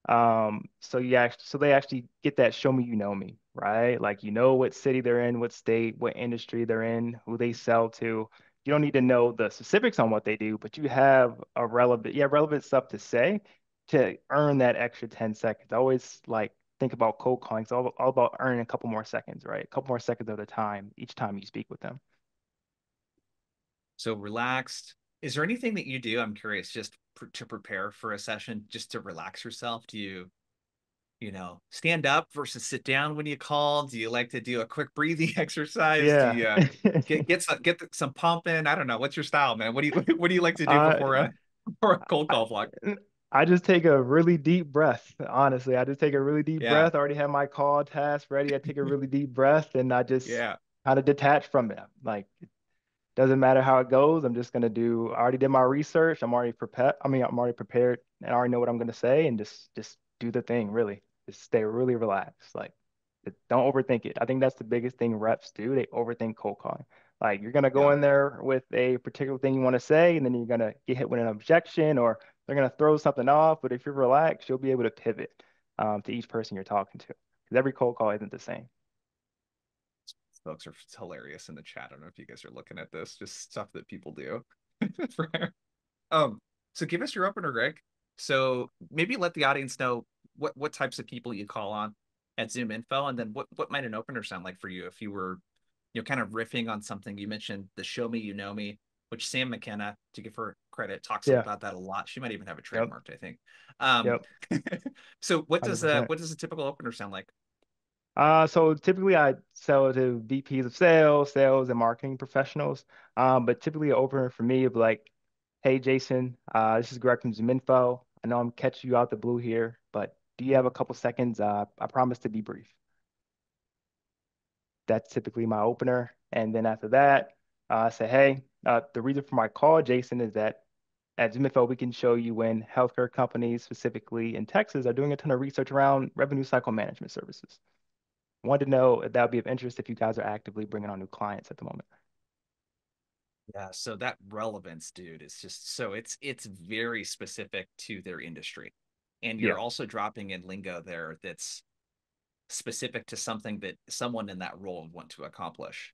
So they actually get that show me you know me, right? Like you know what city they're in, what state, what industry they're in, who they sell to. You don't need to know the specifics on what they do, but you have relevant stuff to say to earn that extra 10 seconds. I always like think about cold calling. It's all about earning a couple more seconds, right? A couple more seconds of the time each time you speak with them. So relaxed. Is there anything that you do? I'm curious, just to prepare for a session, just to relax yourself. Do you, stand up versus sit down when you call? Do you like to do a quick breathing exercise? Do Yeah. you get some pump in? I don't know. What's your style, man? What do you what do you like to do Uh, before a before a cold I, call vlog? I just take a really deep breath. Honestly, I just take a really deep Yeah, breath. I already have my call task ready. I take a really deep breath and I just yeah, kind of detach from it. Like doesn't matter how it goes. I'm just gonna do. I already did my research. I'm already prepared. I mean, I'm already prepared, and I already know what I'm gonna say, and just do the thing. Really, just stay really relaxed. Like, don't overthink it. I think that's the biggest thing reps do. They overthink cold calling. Like, you're gonna go yeah. in there with a particular thing you want to say, and then you're gonna get hit with an objection, or they're gonna throw something off. But if you're relaxed, you'll be able to pivot to each person you're talking to, because every cold call isn't the same. Folks are hilarious in the chat. I don't know if you guys are looking at this, just stuff that people do. For Um, so give us your opener, Greg. So maybe let the audience know what types of people you call on at ZoomInfo, and then what might an opener sound like for you if you were, kind of riffing on something. You mentioned the show me you know me, which Sam McKenna, to give her credit, talks Yeah. about that a lot. She might even have it Yep. trademarked, I think. Um, Yep. so what does uh 100%. what does a typical opener sound like? So typically I sell to VPs of sales, sales and marketing professionals. But typically an opener for me would be like, hey Jason, this is Greg from ZoomInfo. I know I'm catching you out the blue here, but do you have a couple seconds? I promise to be brief. That's typically my opener. And then after that, I say, hey, the reason for my call, Jason, is that at ZoomInfo, we can show you when healthcare companies, specifically in Texas, are doing a ton of research around revenue cycle management services. Wanted to know if that would be of interest if you guys are actively bringing on new clients at the moment. Yeah, so that relevance, dude, is just so it's very specific to their industry. And Yeah, you're also dropping in lingo there that's specific to something that someone in that role would want to accomplish.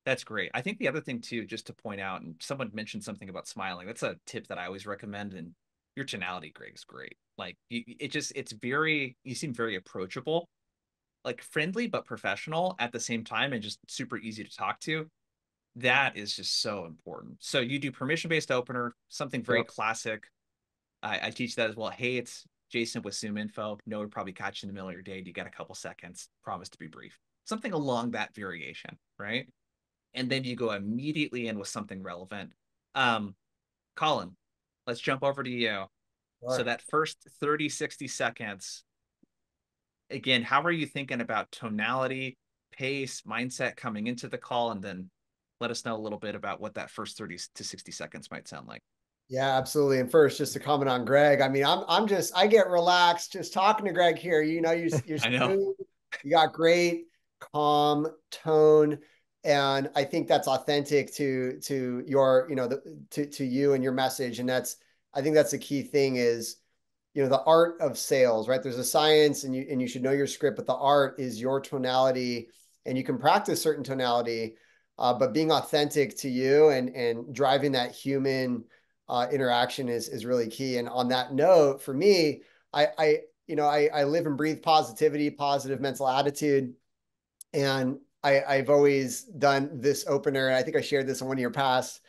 That's great. I think the other thing too, just to point out, and someone mentioned something about smiling. That's a tip that I always recommend. And your tonality, Greg, is great. Like you seem very approachable, like friendly but professional at the same time, and just super easy to talk to. That is just so important. So you do permission-based opener, something very yep, classic. I teach that as well. Hey, it's Jason with ZoomInfo. No, we probably caught you in the middle of your day. Do you got a couple seconds? Promise to be brief. Something along that variation, right? And then you go immediately in with something relevant. Um, Colin, let's jump over to you. So Sure. that first 30, 60 seconds, again, how are you thinking about tonality, pace, mindset coming into the call? And then let us know a little bit about what that first 30 to 60 seconds might sound like. Yeah, absolutely. And first, just to comment on Greg, I mean, I get relaxed just talking to Greg here. You know, you're I know. smooth, you got great, calm tone, and I think that's authentic to your, to you and your message. And I think that's the key thing is, the art of sales, right? There's a science, and you should know your script, but the art is your tonality, and you can practice certain tonality, but being authentic to you and driving that human interaction is really key. And on that note, for me, I live and breathe positivity, positive mental attitude. And I've always done this opener. And I think I shared this on one of your past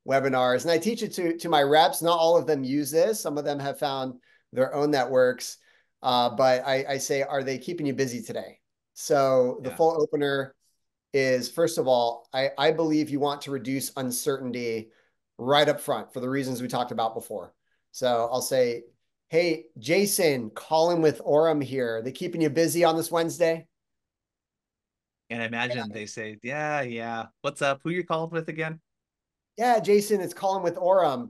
webinars. And I teach it to my reps. Not all of them use this. Some of them have found their own that works. But I say, are they keeping you busy today? So the Yeah. full opener is, first of all, I believe you want to reduce uncertainty right up front for the reasons we talked about before. So I'll say, Hey, Jason, Colin with Orum here. They keeping you busy on this Wednesday? And I imagine they say, yeah, yeah. What's up? Who you calling with again? Yeah, Jason, it's Colin with Orum.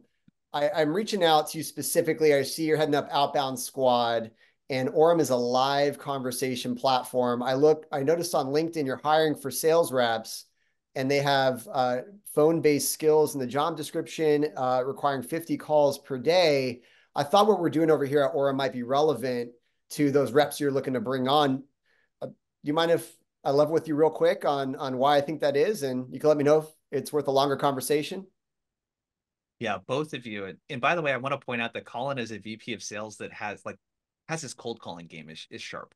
I'm reaching out to you specifically. I see you're heading up Outbound Squad, and Orum is a live conversation platform. I noticed on LinkedIn you're hiring for sales reps, and they have phone-based skills in the job description requiring 50 calls per day. I thought what we're doing over here at Orum might be relevant to those reps you're looking to bring on. Do you mind if I level with you real quick on why I think that is, and you can let me know if it's worth a longer conversation? Yeah, both of you. And by the way, I want to point out that Colin is a VP of sales that has his cold calling game is sharp.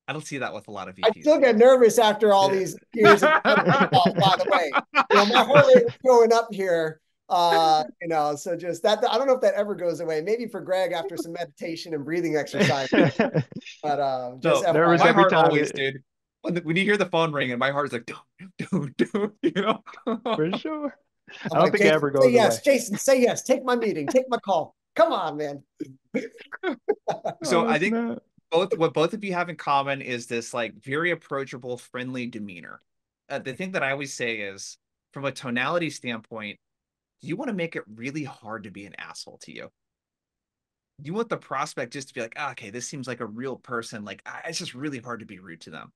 I don't see that with a lot of I VPs. still get nervous after all Yeah. these years of calls, by the way. My heart rate is going up here. So just that, I don't know if that ever goes away. Maybe for Greg after some meditation and breathing exercise. But just No, Nervous my FYI. every heart time always, it, dude. When you hear the phone ring and my heart's like, you know. for sure. I'm I don't like, think it Jason, ever say goes yes. away. Jason, say yes. Take my meeting. Take my call. Come on, man. So Oh, I think snap. what both of you have in common is this like very approachable, friendly demeanor. The thing that I always say is, from a tonality standpoint, you want to make it really hard to be an asshole to you. You want the prospect just to be like, okay, this seems like a real person. Like, it's just really hard to be rude to them.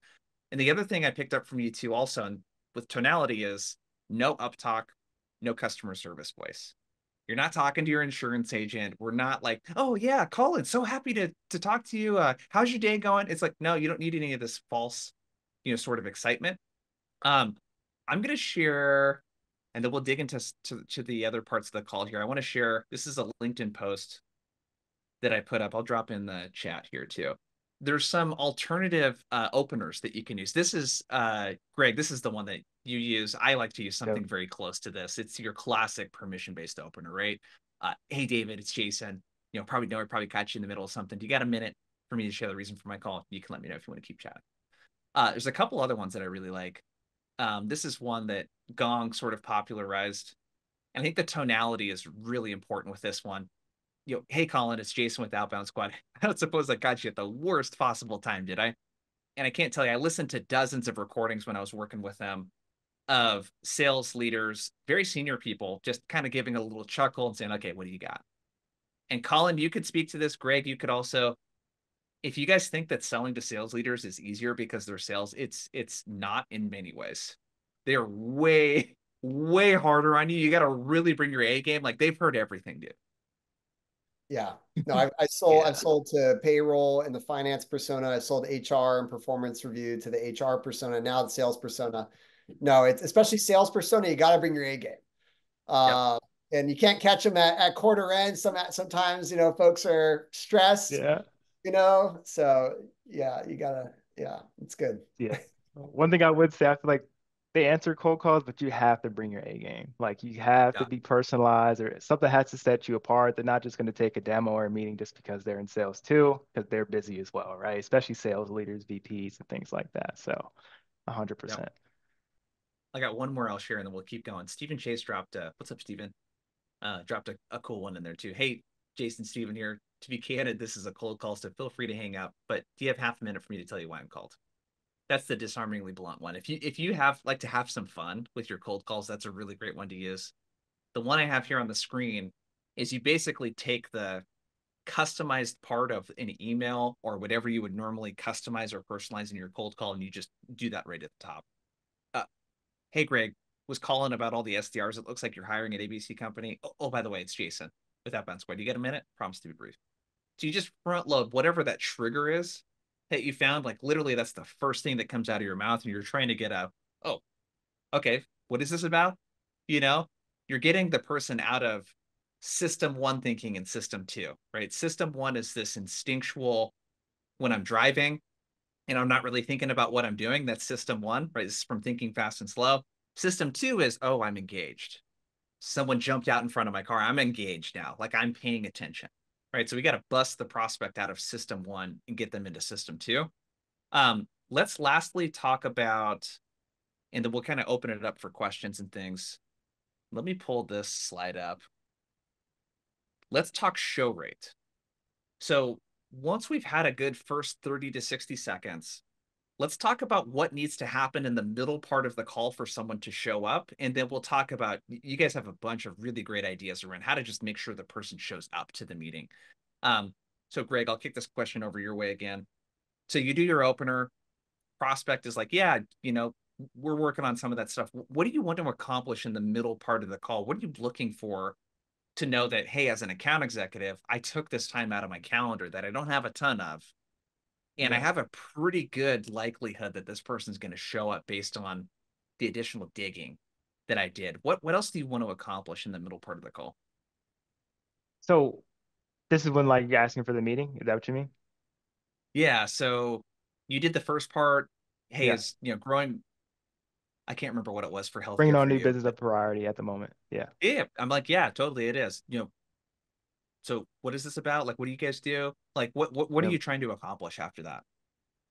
And the other thing I picked up from you too, also, and with tonality, is no uptalk, no customer service voice. You're not talking to your insurance agent. We're not like, oh yeah, Colin, so happy to talk to you. How's your day going? It's like, no, you don't need any of this false, sort of excitement. Um, I'm gonna share, and then we'll dig into to the other parts of the call here. I want to share. This is a LinkedIn post that I put up. I'll drop in the chat here too. There's some alternative openers that you can use. This is Greg. This is the one that you use. I like to use Yep. something very close to this. It's your classic permission-based opener, right? Hey, David, it's Jason. I probably caught you in the middle of something. Do you got a minute for me to share the reason for my call? You can let me know if you want to keep chatting. There's a couple other ones that I really like. This is one that Gong sort of popularized. And I think the tonality is really important with this one. Hey Colin, it's Jason with Outbound Squad. I don't suppose I got you at the worst possible time, did I? And I can't tell you, I listened to dozens of recordings when I was working with them of sales leaders, very senior people, just kind of giving a little chuckle and saying, okay, what do you got? And Colin, you could speak to this. Greg, you could also, if you guys think that selling to sales leaders is easier because they're sales, it's not in many ways. They're way, way harder on you. You got to really bring your A game. Like they've heard everything, dude. Yeah. No, I've Yeah. sold to payroll and the finance persona. I've sold HR and performance review to the HR persona, now the sales persona. No, it's especially sales persona, you got to bring your A game. Yep. Uh, and you can't catch them at quarter end. Sometimes, folks are stressed, Yeah. so yeah, yeah, it's good. Yeah. One thing I would say, I feel like they answer cold calls, but you have to bring your A game. Like you have to Yeah. be personalized or something has to set you apart. They're not just going to take a demo or a meeting just because they're in sales too, because they're busy as well, right? Especially sales leaders, VPs, and things like that. So Yep. 100%. I got one more I'll share and then we'll keep going. Stephen Chase dropped what's up, Stephen? Dropped a cool one in there too. Hey, Jason, Stephen here. To be candid, this is a cold call, so feel free to hang up. But do you have half a minute for me to tell you why I'm called? That's the disarmingly blunt one. If you have like to have some fun with your cold calls, that's a really great one to use. The one I have here on the screen is you basically take the customized part of an email or whatever you would normally customize or personalize in your cold call, and you just do that right at the top. Uh, hey, Greg, was calling about all the SDRs. It looks like you're hiring at ABC Company. Oh, by the way, it's Jason with Outbound Squad. You get a minute? Promise to be brief. So you just front load whatever that trigger is that you found. Like literally, that's the first thing that comes out of your mouth, and you're trying to get a, oh, okay, what is this about? You know, you're getting the person out of system one thinking and system two, right? System one is this instinctual when I'm driving and I'm not really thinking about what I'm doing. That's system one, right? This is from thinking fast and slow. System two is, oh, I'm engaged. Someone jumped out in front of my car. I'm engaged now. Like I'm paying attention, right? So we got to bust the prospect out of system one and get them into system two. Let's lastly talk about, and then we'll kind of open it up for questions and things. Let me pull this slide up. Let's talk show rate. So once we've had a good first 30 to 60 seconds, let's talk about what needs to happen in the middle part of the call for someone to show up. And then we'll talk about, you guys have a bunch of really great ideas around how to just make sure the person shows up to the meeting. Um, so Greg, I'll kick this question over your way again. So you do your opener, prospect is like, yeah, we're working on some of that stuff. What do you want to accomplish in the middle part of the call? What are you looking for to know that, hey, as an account executive, I took this time out of my calendar that I don't have a ton of, and I Yeah. have a pretty good likelihood that this person's going to show up based on the additional digging that I did. What else do you want to accomplish in the middle part of the call? So this is when like you're asking for the meeting. Is that what you mean? Yeah, so you did the first part. Hey, Yeah. is growing. I can't remember what it was for Bringing healthcare on for new you, business a but priority at the moment. Yeah. yeah, I'm like, yeah, totally, it is. So what is this about? Like, what do you guys do? Like, what are Yeah. you trying to accomplish after that?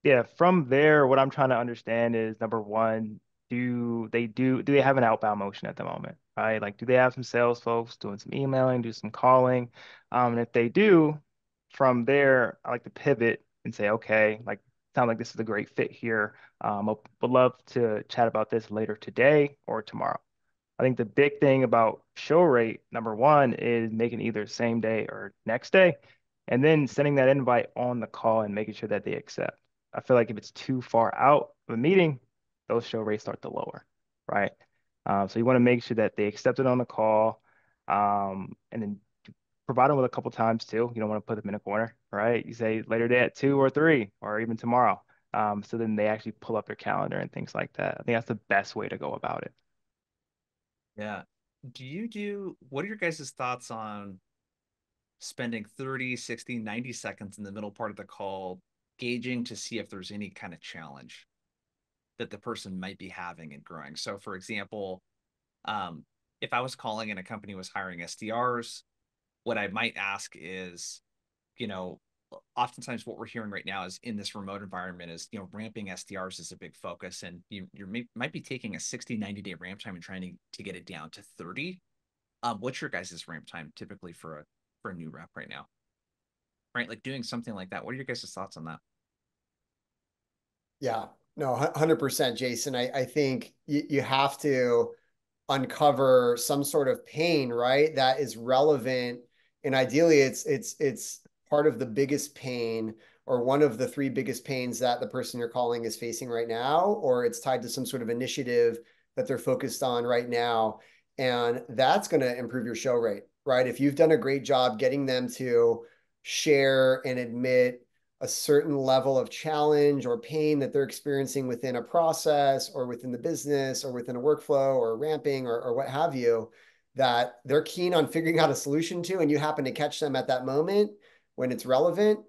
Yeah, from there, what I'm trying to understand is number one, do they have an outbound motion at the moment, right? Like, do they have some sales folks doing some emailing, do some calling? And if they do, from there, I like to pivot and say, okay, like, sound like this is a great fit here. I would love to chat about this later today or tomorrow. I think the big thing about show rate, number one, is making either same day or next day, and then sending that invite on the call and making sure that they accept. I feel like if it's too far out of a meeting, those show rates start to lower, right? So you want to make sure that they accept it on the call, and then provide them with a couple times too. You don't want to put them in a corner, right? You say later day at 2 or 3, or even tomorrow. So then they actually pull up their calendar and things like that. I think that's the best way to go about it. Yeah. What are your guys' thoughts on spending 30, 60, 90 seconds in the middle part of the call gauging to see if there's any kind of challenge that the person might be having in growing? So for example, um, if I was calling and a company was hiring SDRs, what I might ask is, you know, oftentimes what we're hearing right now is in this remote environment is, ramping SDRs is a big focus. And might be taking a 60, 90-day ramp time and trying to get it down to 30. What's your guys' ramp time typically for a new rep right now? Right? Like doing something like that. What are your guys' thoughts on that? Yeah. No, 100%, Jason. I think you have to uncover some sort of pain, right? That is relevant. And ideally it's part of the biggest pain or one of the three biggest pains that the person you're calling is facing right now, or it's tied to some sort of initiative that they're focused on right now. And that's going to improve your show rate, right? If you've done a great job getting them to share and admit a certain level of challenge or pain that they're experiencing within a process or within the business or within a workflow or ramping or what have you, that they're keen on figuring out a solution to, and you happen to catch them at that moment when it's relevant,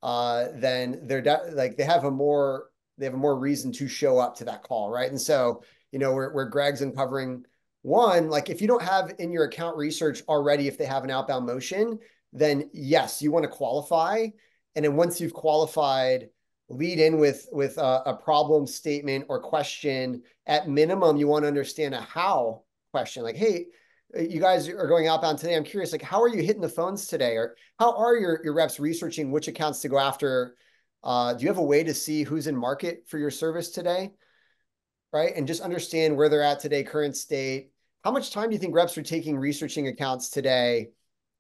then like they have a more reason to show up to that call, right? And so, where Greg's uncovering one, like if you don't have in your account research already, if they have an outbound motion, then yes, you want to qualify. And then once you've qualified, lead in with a problem statement or question. At minimum, you want to understand a how question, like, hey, you guys are going outbound today. I'm curious, like, how are you hitting the phones today? Or how are your reps researching which accounts to go after? Do you have a way to see who's in market for your service today? Right. And just understand where they're at today, current state. How much time do you think reps are taking researching accounts today?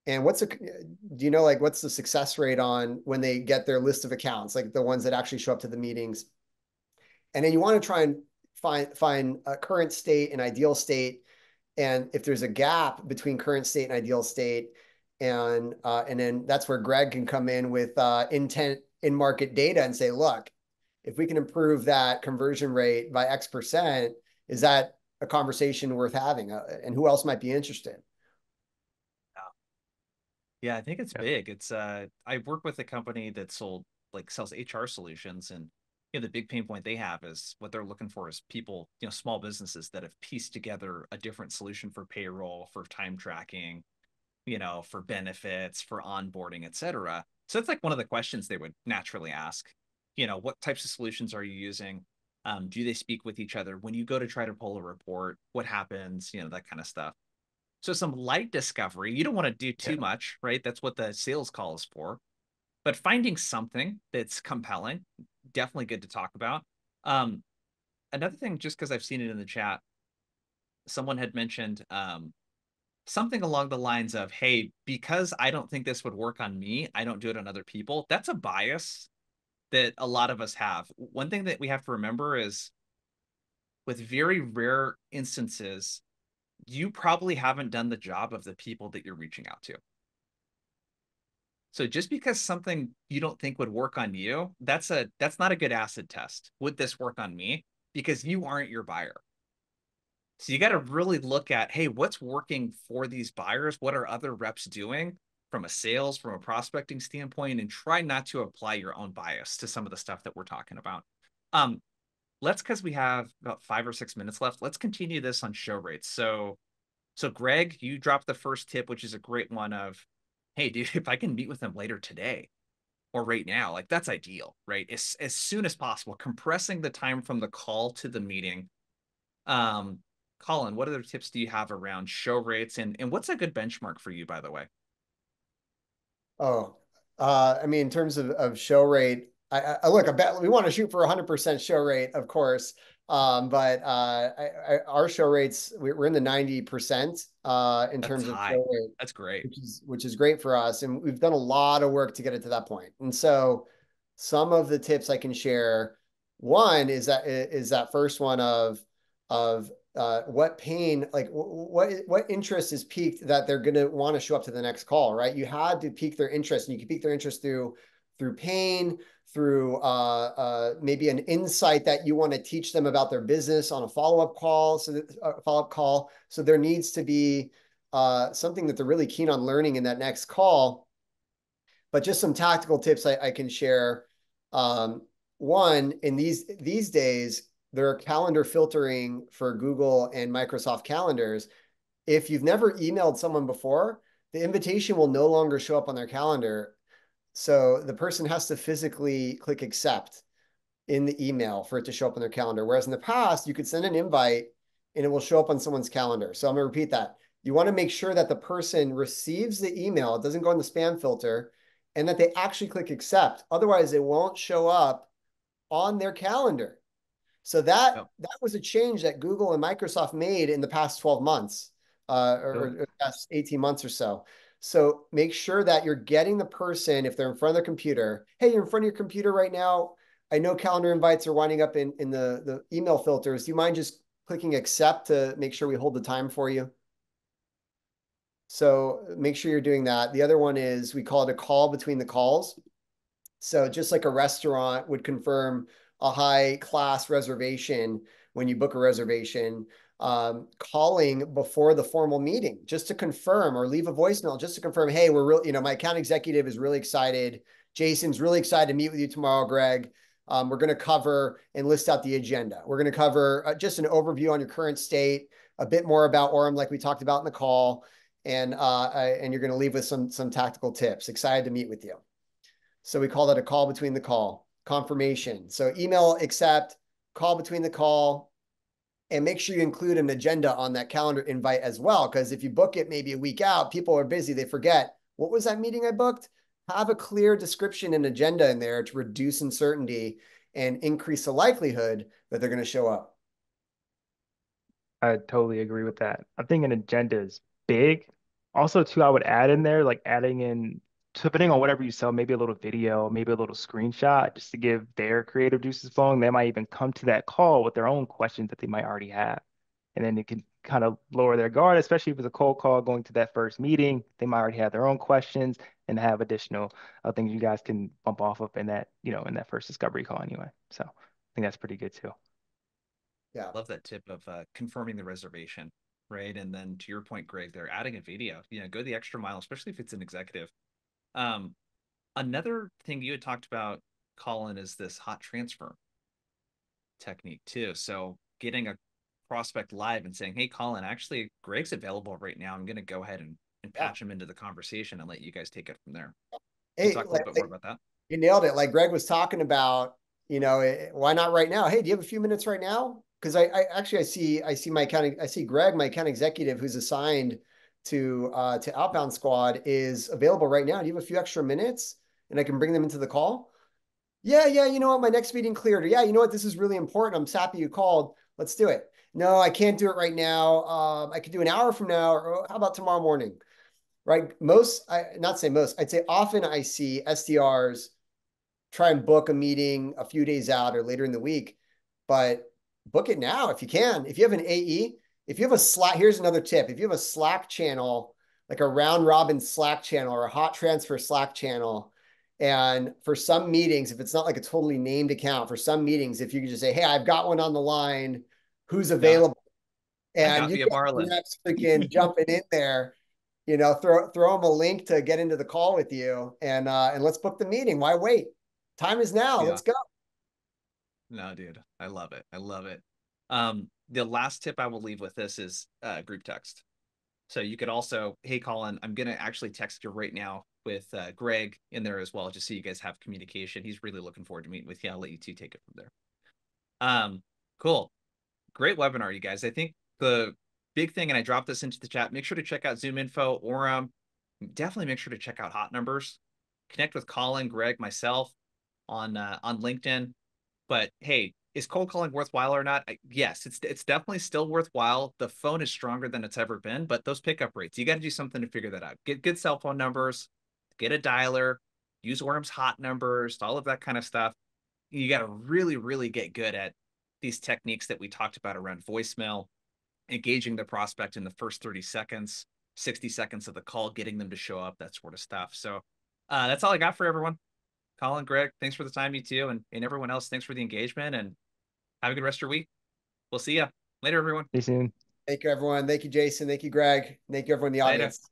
And do you know, like, what's the success rate on when they get their list of accounts, like the ones that actually show up to the meetings? And then you want to try and find a current state and ideal state. And if there's a gap between current state and ideal state, and then that's where Greg can come in with intent in market data and say, look, if we can improve that conversion rate by X%, is that a conversation worth having? And who else might be interested? Yeah, I think it's Yeah. big. I work with a company that sells HR solutions, and the big pain point they have is what they're looking for is people, small businesses that have pieced together a different solution for payroll, for time tracking, for benefits, for onboarding, etc. So it's like one of the questions they would naturally ask. What types of solutions are you using? Do they speak with each other? When you go to try to pull a report, what happens? That kind of stuff. So some light discovery. You don't want to do too Yeah. much, right? That's what the sales call is for. but finding something that's compelling, definitely good to talk about. Another thing, just because I've seen it in the chat, someone had mentioned something along the lines of, hey, because I don't think this would work on me, I don't do it on other people. That's a bias that a lot of us have. One thing that we have to remember is, with very rare instances, you probably haven't done the job of the people that you're reaching out to. So just because something you don't think would work on you, that's not a good acid test. Would this work on me? Because you aren't your buyer. So you got to really look at, hey, what's working for these buyers? What are other reps doing from a sales, from a prospecting standpoint, and try not to apply your own bias to some of the stuff that we're talking about. Because we have about 5 or 6 minutes left, let's continue this on show rates. So Greg, you dropped the first tip, which is a great one of, hey, dude, if I can meet with them later today or right now, like that's ideal, right? As soon as possible, compressing the time from the call to the meeting. Colin, what other tips do you have around show rates, and what's a good benchmark for you, by the way? Oh, I mean, in terms of show rate, I look, I bet we want to shoot for 100% show rate, of course. But our show rates, we're in the 90% in That's terms of high. show rate, That's great. which is great for us. And we've done a lot of work to get it to that point. And so some of the tips I can share, one is that first one of what pain, like what interest is piqued that they're going to want to show up to the next call, right? You had to pique their interest, and you can pique their interest through pain, through maybe an insight that you want to teach them about their business on a follow-up call. So there needs to be something that they're really keen on learning in that next call. But just some tactical tips I can share. One, in these days, there are calendar filtering for Google and Microsoft calendars. If you've never emailed someone before, the invitation will no longer show up on their calendar. So the person has to physically click accept in the email for it to show up on their calendar. Whereas in the past, you could send an invite and it will show up on someone's calendar. So I'm going to repeat that. You want to make sure that the person receives the email, it doesn't go in the spam filter, and that they actually click accept. Otherwise, it won't show up on their calendar. So that was a change that Google and Microsoft made in the past 12 months or past 18 months or so. So make sure that you're getting the person, if they're in front of their computer, hey, you're in front of your computer right now. I know calendar invites are winding up in the email filters. Do you mind just clicking accept to make sure we hold the time for you? So make sure you're doing that. The other one is, we call it a call between the calls. So just like a restaurant would confirm a high class reservation when you book a reservation, calling before the formal meeting just to confirm, or leave a voicemail just to confirm, hey, my account executive is really excited. Jason's really excited to meet with you tomorrow, Greg. We're going to cover and list out the agenda. We're going to cover just an overview on your current state, a bit more about Orum, like we talked about in the call, and you're going to leave with some tactical tips. Excited to meet with you. So we call that a call between the call, confirmation. So email accept, call between the call, and make sure you include an agenda on that calendar invite as well. Because if you book it maybe a week out, people are busy, they forget, what was that meeting I booked? Have a clear description and agenda in there to reduce uncertainty and increase the likelihood that they're going to show up. I totally agree with that. I think an agenda is big. Also, too, I would add in there, like adding in, depending on whatever you sell, maybe a little video, maybe a little screenshot, just to give their creative juices flowing. They might even come to that call with their own questions that they might already have. And then it can kind of lower their guard, especially if it's a cold call going to that first meeting. They might already have their own questions and have additional things you guys can bump off of in that, in that first discovery call anyway. So I think that's pretty good too. Yeah. Love that tip of confirming the reservation, right? And then to your point, Greg, they're adding a video. Go the extra mile, especially if it's an executive. Another thing you had talked about, Colin, is this hot transfer technique too. So getting a prospect live and saying, hey, Colin, actually, Greg's available right now. I'm going to go ahead and patch him into the conversation and let you guys take it from there. Can you talk a little bit more about that? You nailed it. Like Greg was talking about, why not right now? Hey, do you have a few minutes right now? Because I see Greg, my account executive, who's assigned to Outbound Squad, is available right now. Do you have a few extra minutes? and I can bring them into the call? Yeah, you know what? My next meeting cleared. Or yeah, you know what? This is really important. I'm so happy you called. Let's do it. No, I can't do it right now. I could do an hour from now, or how about tomorrow morning? Right? Not say most, I'd say often I see SDRs try and book a meeting a few days out or later in the week, but book it now if you can. If you have an AE, if you have a Slack, here's another tip. If you have a Slack channel, like a round robin Slack channel or a hot transfer Slack channel, and for some meetings, if it's not like a totally named account, for some meetings, if you could just say, hey, I've got one on the line, who's Yeah, available? I And got you me a get Marlin. reps freaking jumping in there, throw them a link to get into the call with you, and let's book the meeting. Why wait? Time is now. Yeah. Let's go. No, dude, I love it. I love it. The last tip I will leave with this is group text. So you could also, hey, Colin, I'm going to actually text you right now with Greg in there as well, just so you guys have communication. He's really looking forward to meeting with you. I'll let you two take it from there. Cool. Great webinar, you guys. I think the big thing, and I dropped this into the chat, make sure to check out ZoomInfo, Orum. Definitely make sure to check out Hot Numbers. Connect with Colin, Greg, myself on LinkedIn. But hey, is cold calling worthwhile or not? Yes, it's definitely still worthwhile. The phone is stronger than it's ever been, but those pickup rates, you got to do something to figure that out. Get good cell phone numbers, get a dialer, use Orum's hot numbers, all of that kind of stuff. You got to really, really get good at these techniques that we talked about around voicemail, engaging the prospect in the first 30 seconds, 60 seconds of the call, getting them to show up, that sort of stuff. So that's all I got for everyone. Colin, Greg, thanks for the time, you too. And everyone else, thanks for the engagement and have a good rest of your week. We'll see you later, everyone. See you soon. Thank you, everyone. Thank you, Jason. Thank you, Greg. Thank you, everyone in the Later. audience.